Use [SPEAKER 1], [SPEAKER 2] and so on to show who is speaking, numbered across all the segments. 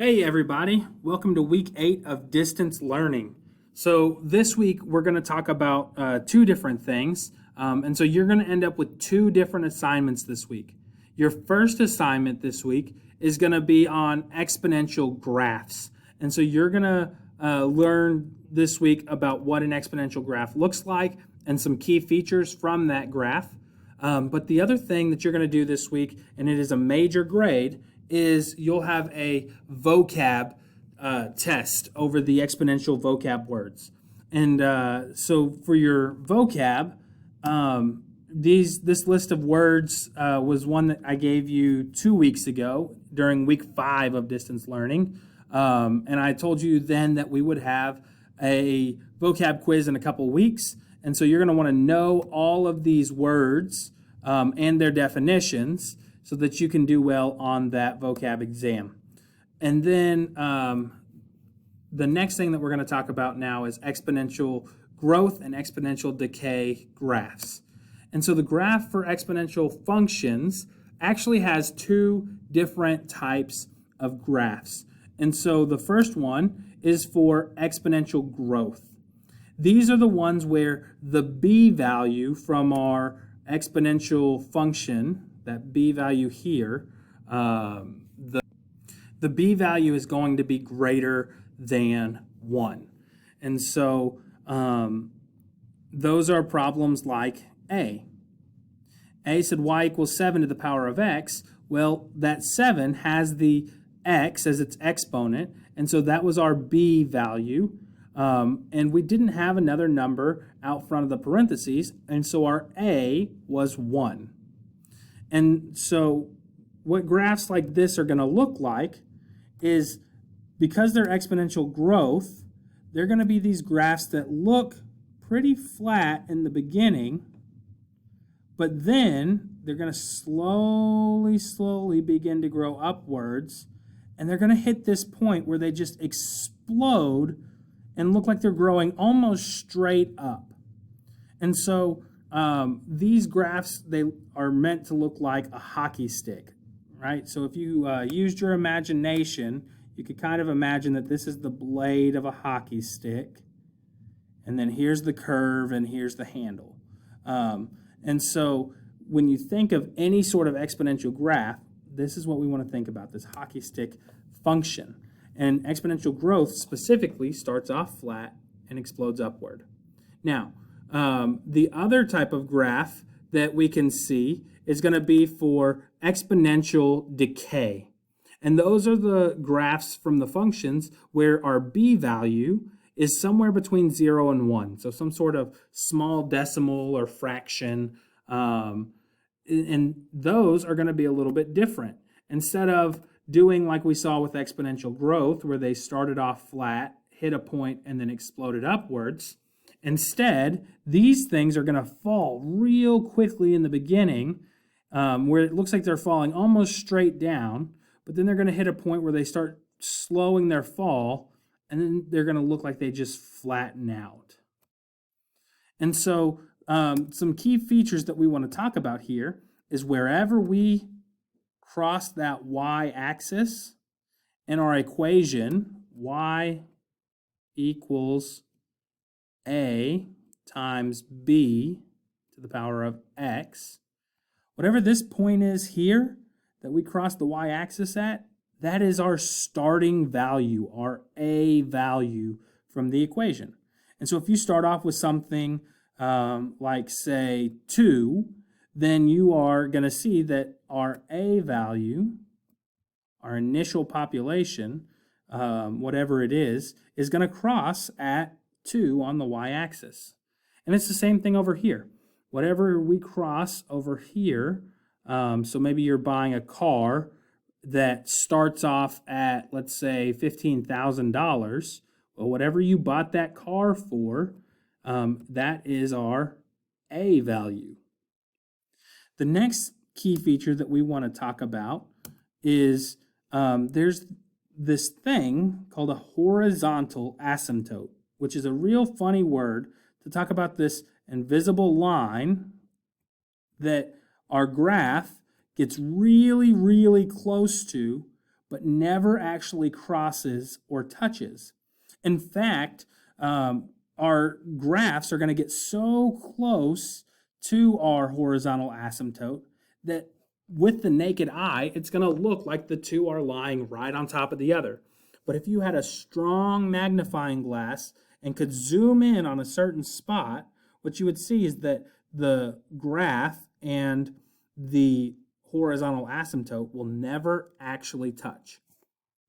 [SPEAKER 1] Hey everybody, welcome to week 8 of distance learning. So this week we're going to talk about two different things, and so you're going to end up with two different assignments this week. Your first assignment this week is going to be on exponential graphs, and so you're going to learn this week about what an exponential graph looks like and some key features from that graph. But the other thing that you're going to do this week, and it is a major grade, is you'll have a vocab test over the exponential vocab words. And so for your vocab, this list of words was one that I gave you 2 weeks ago during week 5 of distance learning. And I told you then that we would have a vocab quiz in a couple weeks. And so you're going to want to know all of these words and their definitions so that you can do well on that vocab exam. And then the next thing that we're going to talk about now is exponential growth and exponential decay graphs. And so the graph for exponential functions actually has two different types of graphs. And so the first one is for exponential growth. These are the ones where the b value from our exponential function, that b value here, the b value is going to be greater than 1. And so those are problems like A. A said y equals 7 to the power of x. Well, that 7 has the x as its exponent, and so that was our b value. And we didn't have another number out front of the parentheses, and so our A was 1. And so what graphs like this are going to look like is, because they're exponential growth, they're going to be these graphs that look pretty flat in the beginning, but then they're going to slowly begin to grow upwards, and they're going to hit this point where they just explode and look like they're growing almost straight up. And so these graphs, they are meant to look like a hockey stick, right? So if you used your imagination, you could kind of imagine that this is the blade of a hockey stick, and then here's the curve, and here's the handle. And so when you think of any sort of exponential graph, this is what we want to think about, this hockey stick function. And exponential growth specifically starts off flat and explodes upward. Now, the other type of graph that we can see is going to be for exponential decay. And those are the graphs from the functions where our b value is somewhere between 0 and 1. So some sort of small decimal or fraction. And those are going to be a little bit different. Instead of doing like we saw with exponential growth, where they started off flat, hit a point, and then exploded upwards, instead, these things are going to fall real quickly in the beginning, where it looks like they're falling almost straight down, but then they're going to hit a point where they start slowing their fall, and then they're going to look like they just flatten out. And so some key features that we want to talk about here is wherever we cross that y-axis in our equation, y equals a times b to the power of x, whatever this point is here that we cross the y-axis at, that is our starting value, our a value from the equation. And so if you start off with something like, say, 2, then you are going to see that our a value, our initial population, whatever it is going to cross at 2 on the y-axis. And it's the same thing over here. Whatever we cross over here, so maybe you're buying a car that starts off at, let's say, $15,000. Well, whatever you bought that car for, that is our a value. The next key feature that we want to talk about is there's this thing called a horizontal asymptote, which is a real funny word to talk about this invisible line that our graph gets really, really close to, but never actually crosses or touches. In fact, our graphs are going to get so close to our horizontal asymptote that with the naked eye, it's going to look like the two are lying right on top of the other. But if you had a strong magnifying glass and could zoom in on a certain spot, what you would see is that the graph and the horizontal asymptote will never actually touch.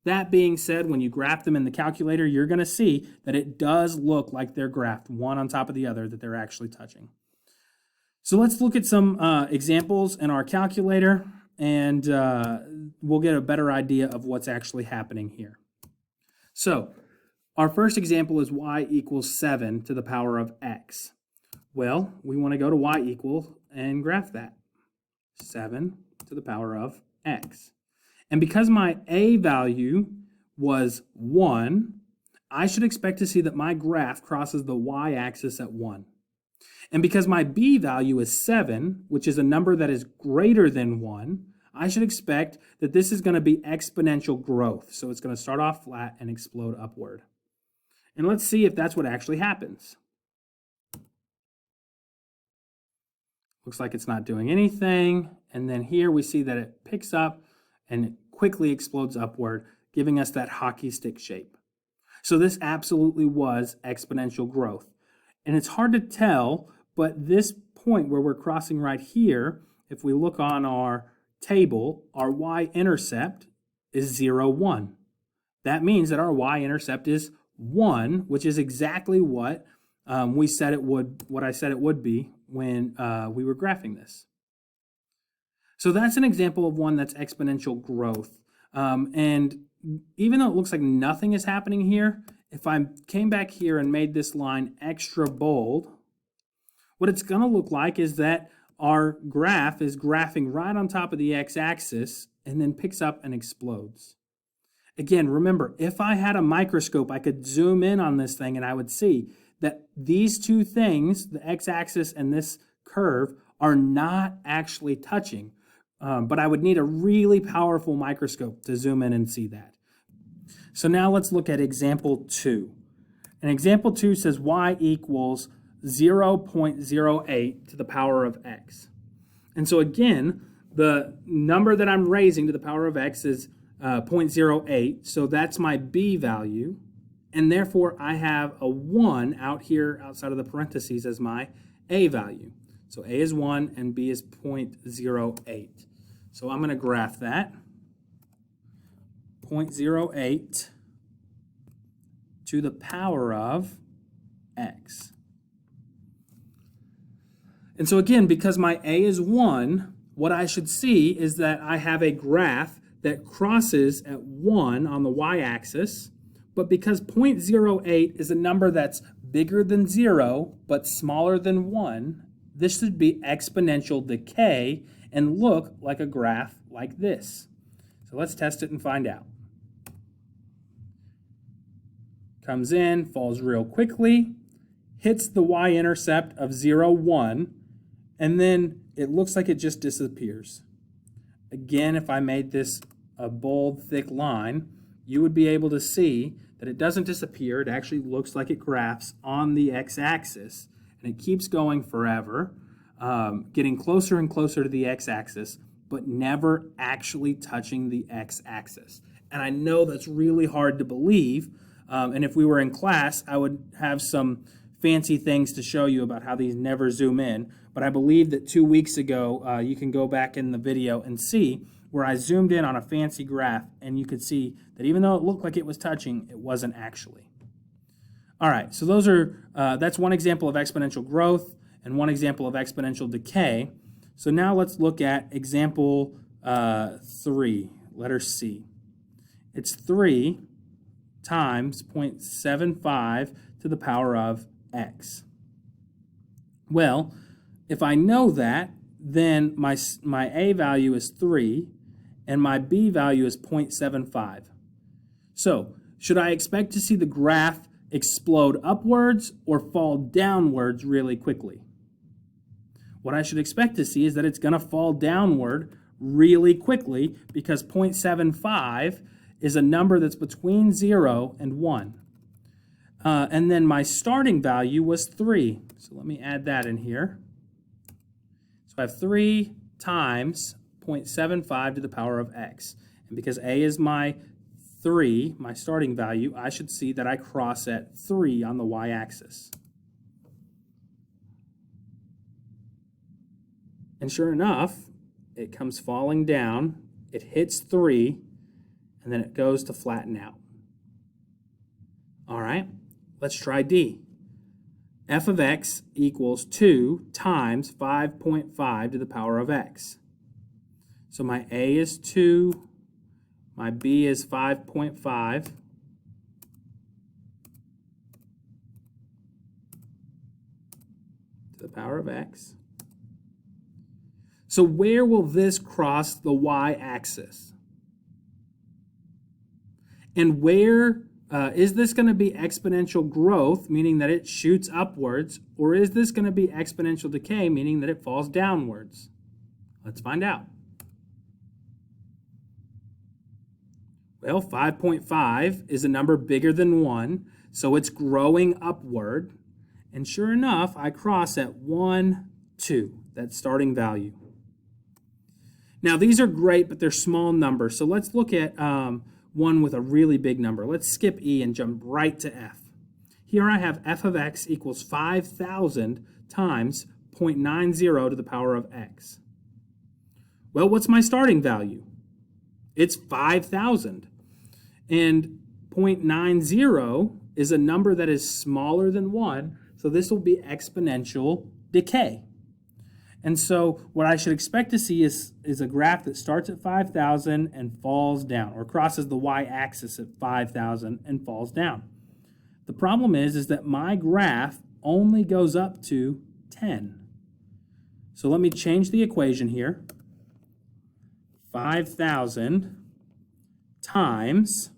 [SPEAKER 1] That being said, when you graph them in the calculator, you're going to see that it does look like they're graphed one on top of the other, that they're actually touching. So let's look at some examples in our calculator, and we'll get a better idea of what's actually happening here. So our first example is y equals 7 to the power of x. Well, we want to go to y equal and graph that. 7 to the power of x. And because my a value was 1, I should expect to see that my graph crosses the y-axis at 1. And because my b value is 7, which is a number that is greater than 1, I should expect that this is going to be exponential growth. So it's going to start off flat and explode upward. And let's see if that's what actually happens. Looks like it's not doing anything. And then here we see that it picks up and it quickly explodes upward, giving us that hockey stick shape. So this absolutely was exponential growth. And it's hard to tell, but this point where we're crossing right here, if we look on our table, our y-intercept is 0, 1. That means that our y-intercept is 1, which is exactly what I said it would be when we were graphing this. So that's an example of one that's exponential growth. And even though it looks like nothing is happening here, if I came back here and made this line extra bold, what it's going to look like is that our graph is graphing right on top of the x-axis and then picks up and explodes. Again, remember, if I had a microscope, I could zoom in on this thing and I would see that these two things, the x-axis and this curve, are not actually touching. But I would need a really powerful microscope to zoom in and see that. So now let's look at example 2. And example 2 says y equals 0.08 to the power of x. And so again, the number that I'm raising to the power of x is 0.08, so that's my b value, and therefore I have a 1 out here outside of the parentheses as my a value. So a is 1 and b is 0.08. So I'm going to graph that. 0.08 to the power of x. And so again, because my a is 1, what I should see is that I have a graph that crosses at 1 on the y-axis, but because 0.08 is a number that's bigger than 0 but smaller than 1, this should be exponential decay and look like a graph like this. So let's test it and find out. Comes in, falls real quickly, hits the y-intercept of 0, 1, and then it looks like it just disappears. Again, if I made this a bold, thick line, you would be able to see that it doesn't disappear. It actually looks like it graphs on the x-axis, and it keeps going forever, getting closer and closer to the x-axis, but never actually touching the x-axis. And I know that's really hard to believe, and if we were in class, I would have some fancy things to show you about how these never zoom in, but I believe that 2 weeks ago, you can go back in the video and see where I zoomed in on a fancy graph, and you could see that even though it looked like it was touching, it wasn't actually. All right, so that's one example of exponential growth and one example of exponential decay. So now let's look at example 3, letter C. It's 3 times 0.75 to the power of x. Well, if I know that, then my a value is 3 and my b value is 0.75. So, should I expect to see the graph explode upwards or fall downwards really quickly? What I should expect to see is that it's going to fall downward really quickly because 0.75 is a number that's between 0 and 1. And then my starting value was 3. So let me add that in here. So I have 3 times 0.75 to the power of x. And because a is my 3, my starting value, I should see that I cross at 3 on the y-axis. And sure enough, it comes falling down, it hits 3, and then it goes to flatten out. All right, let's try D. F of x equals 2 times 5.5 to the power of x. So my A is 2, my B is 5.5. To the power of x. So where will this cross the y-axis? And where is this going to be exponential growth, meaning that it shoots upwards, or is this going to be exponential decay, meaning that it falls downwards? Let's find out. Well, 5.5 is a number bigger than 1, so it's growing upward. And sure enough, I cross at 1, 2, that starting value. Now, these are great, but they're small numbers. So let's look at one with a really big number. Let's skip E and jump right to F. Here I have f of x equals 5,000 times 0.90 to the power of x. Well, what's my starting value? It's 5,000. And 0.90 is a number that is smaller than 1, so this will be exponential decay. And so what I should expect to see is a graph that starts at 5,000 and falls down, or crosses the y-axis at 5,000 and falls down. The problem is that my graph only goes up to 10. So let me change the equation here. 5,000 times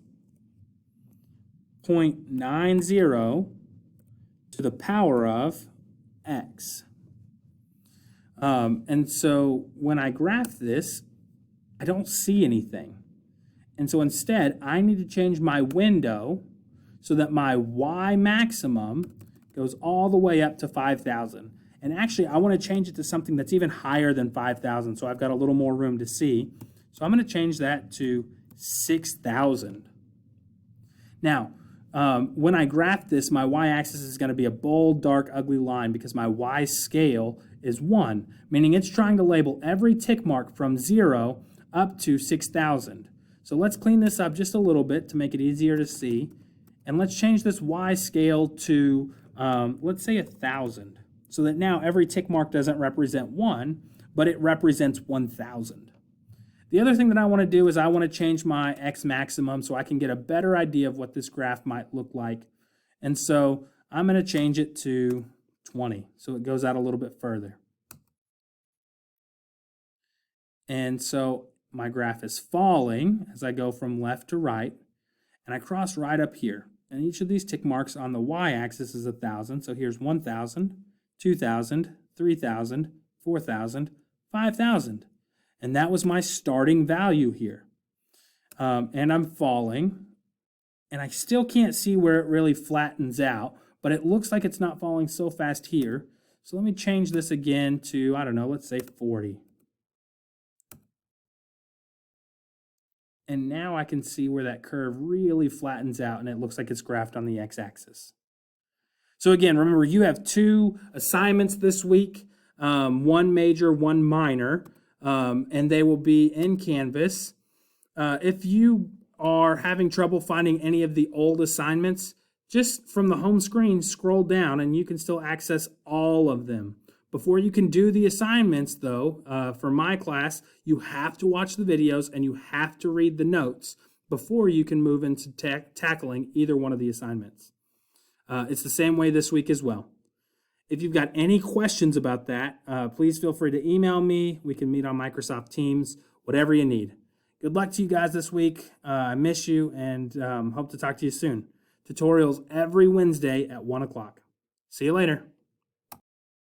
[SPEAKER 1] 0.90 to the power of x. And so when I graph this, I don't see anything. And so instead, I need to change my window so that my y maximum goes all the way up to 5,000. And actually, I want to change it to something that's even higher than 5,000, so I've got a little more room to see. So I'm going to change that to 6,000. Now, when I graph this, my y-axis is going to be a bold, dark, ugly line because my y scale is 1, meaning it's trying to label every tick mark from 0 up to 6,000. So let's clean this up just a little bit to make it easier to see. And let's change this y scale to, let's say 1,000, so that now every tick mark doesn't represent 1, but it represents 1,000. The other thing that I want to do is I want to change my x maximum so I can get a better idea of what this graph might look like. And so I'm going to change it to 20, so it goes out a little bit further. And so my graph is falling as I go from left to right, and I cross right up here. And each of these tick marks on the y-axis is 1,000. So here's 1,000, 2,000, 3,000, 4,000, 5,000. And that was my starting value here. And I'm falling, and I still can't see where it really flattens out, but it looks like it's not falling so fast here. So let me change this again to, I don't know, let's say 40. And now I can see where that curve really flattens out and it looks like it's graphed on the x-axis. So again, remember, you have 2 assignments this week, one major, one minor, and they will be in Canvas. If you are having trouble finding any of the old assignments, just from the home screen, scroll down and you can still access all of them. Before you can do the assignments, though, for my class, you have to watch the videos and you have to read the notes before you can move into tackling either one of the assignments. It's the same way this week as well. If you've got any questions about that, please feel free to email me. We can meet on Microsoft Teams, whatever you need. Good luck to you guys this week. I miss you and hope to talk to you soon. Tutorials every Wednesday at 1 o'clock. See you later.